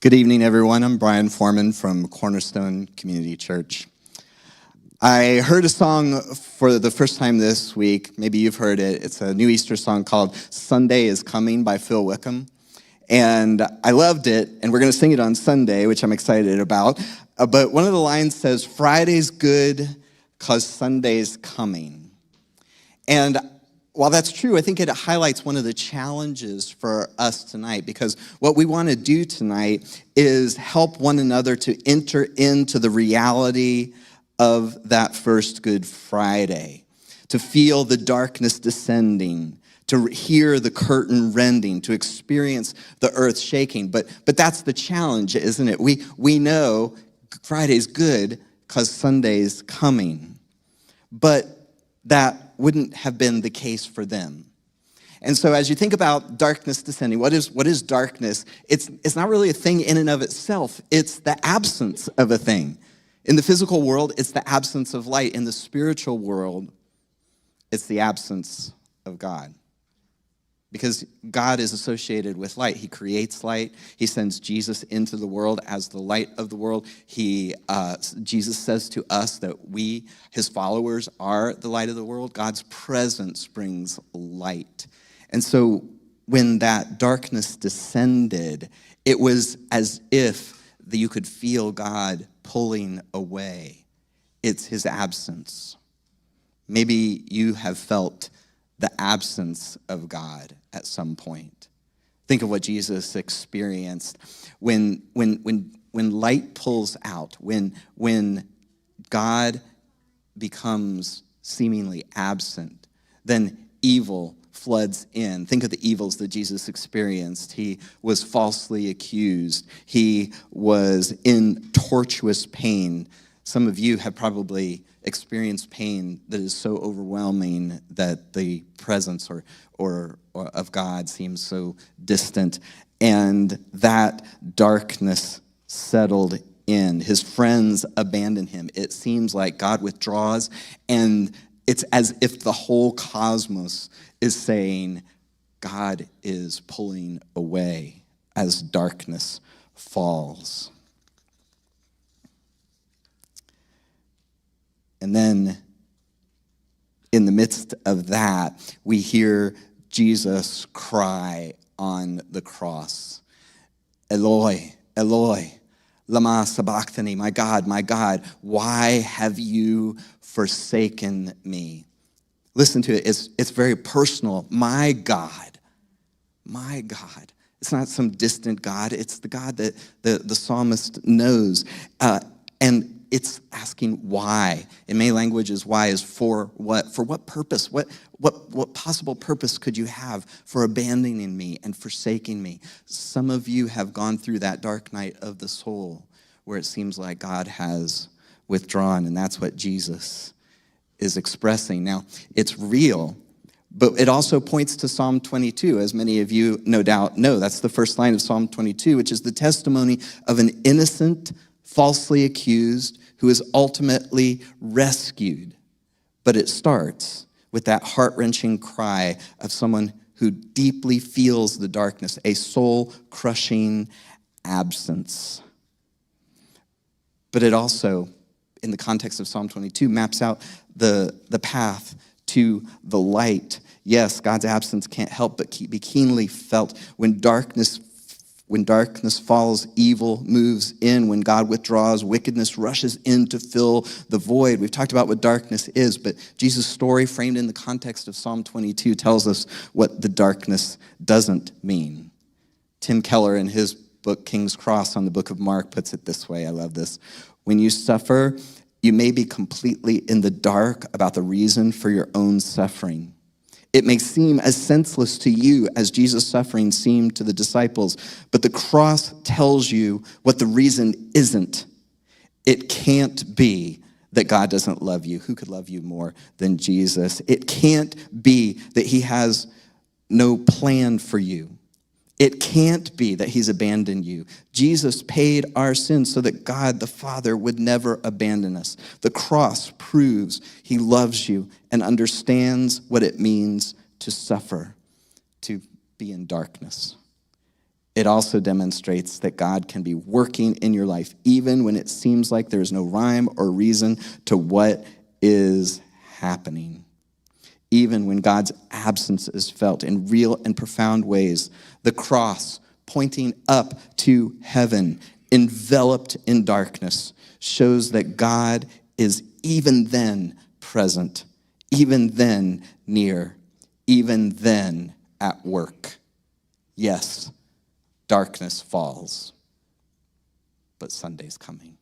Good evening, everyone. I'm Brian Foreman from Cornerstone Community Church. I heard a song for the first time this week. Maybe you've heard it. It's a new Easter song called Sunday is Coming by Phil Wickham. And I loved it, and we're going to sing it on Sunday, which I'm excited about. But one of the lines says, Friday's good because Sunday's coming. And while that's true, I think it highlights one of the challenges for us tonight, because what we want to do tonight is help one another to enter into the reality of that first Good Friday, to feel the darkness descending, to hear the curtain rending, to experience the earth shaking. But that's the challenge, isn't it? We know Friday's good because Sunday's coming. But that wouldn't have been the case for them. And so as you think about darkness descending, what is darkness? It's not really a thing in and of itself. It's the absence of a thing. In the physical world, it's the absence of light. In the spiritual world, it's the absence of God. Because God is associated with light. He creates light. He sends Jesus into the world as the light of the world. Jesus says to us that we, his followers, are the light of the world. God's presence brings light. And so when that darkness descended, it was as if you could feel God pulling away. It's his absence. Maybe you have felt the absence of God at some point. Think of what Jesus experienced when light pulls out, when God becomes seemingly absent, then evil floods in. Think of the evils that Jesus experienced. He was falsely accused. He was in tortuous pain. Some of you have probably experienced pain that is so overwhelming that the presence or of God seems so distant. And that darkness settled in. His friends abandoned him. It seems like God withdraws, and it's as if the whole cosmos is saying, God is pulling away as darkness falls. And then in the midst of that, we hear Jesus cry on the cross, Eloi, Eloi, lama sabachthani, my God, why have you forsaken me? Listen to it, it's very personal. My God. It's not some distant God, it's the God that the psalmist knows. And it's asking why. In many languages, why is for what? For what purpose? What possible purpose could you have for abandoning me and forsaking me? Some of you have gone through that dark night of the soul where it seems like God has withdrawn, and that's what Jesus is expressing. Now, it's real, but it also points to Psalm 22, as many of you no doubt know. That's the first line of Psalm 22, which is the testimony of an innocent, falsely accused, who is ultimately rescued. But it starts with that heart-wrenching cry of someone who deeply feels the darkness, a soul-crushing absence. But it also, in the context of Psalm 22, maps out the path to the light. Yes, God's absence can't help but be keenly felt. When darkness falls, evil moves in. When God withdraws, wickedness rushes in to fill the void. We've talked about what darkness is, but Jesus' story, framed in the context of Psalm 22, tells us what the darkness doesn't mean. Tim Keller, in his book, King's Cross, on the book of Mark, puts it this way. I love this. When you suffer, you may be completely in the dark about the reason for your own suffering. It may seem as senseless to you as Jesus' suffering seemed to the disciples, but the cross tells you what the reason isn't. It can't be that God doesn't love you. Who could love you more than Jesus? It can't be that he has no plan for you. It can't be that he's abandoned you. Jesus paid our sins so that God the Father would never abandon us. The cross proves he loves you and understands what it means to suffer, to be in darkness. It also demonstrates that God can be working in your life, even when it seems like there's no rhyme or reason to what is happening. Even when God's absence is felt in real and profound ways, the cross pointing up to heaven, enveloped in darkness, shows that God is even then present, even then near, even then at work. Yes, darkness falls, but Sunday's coming.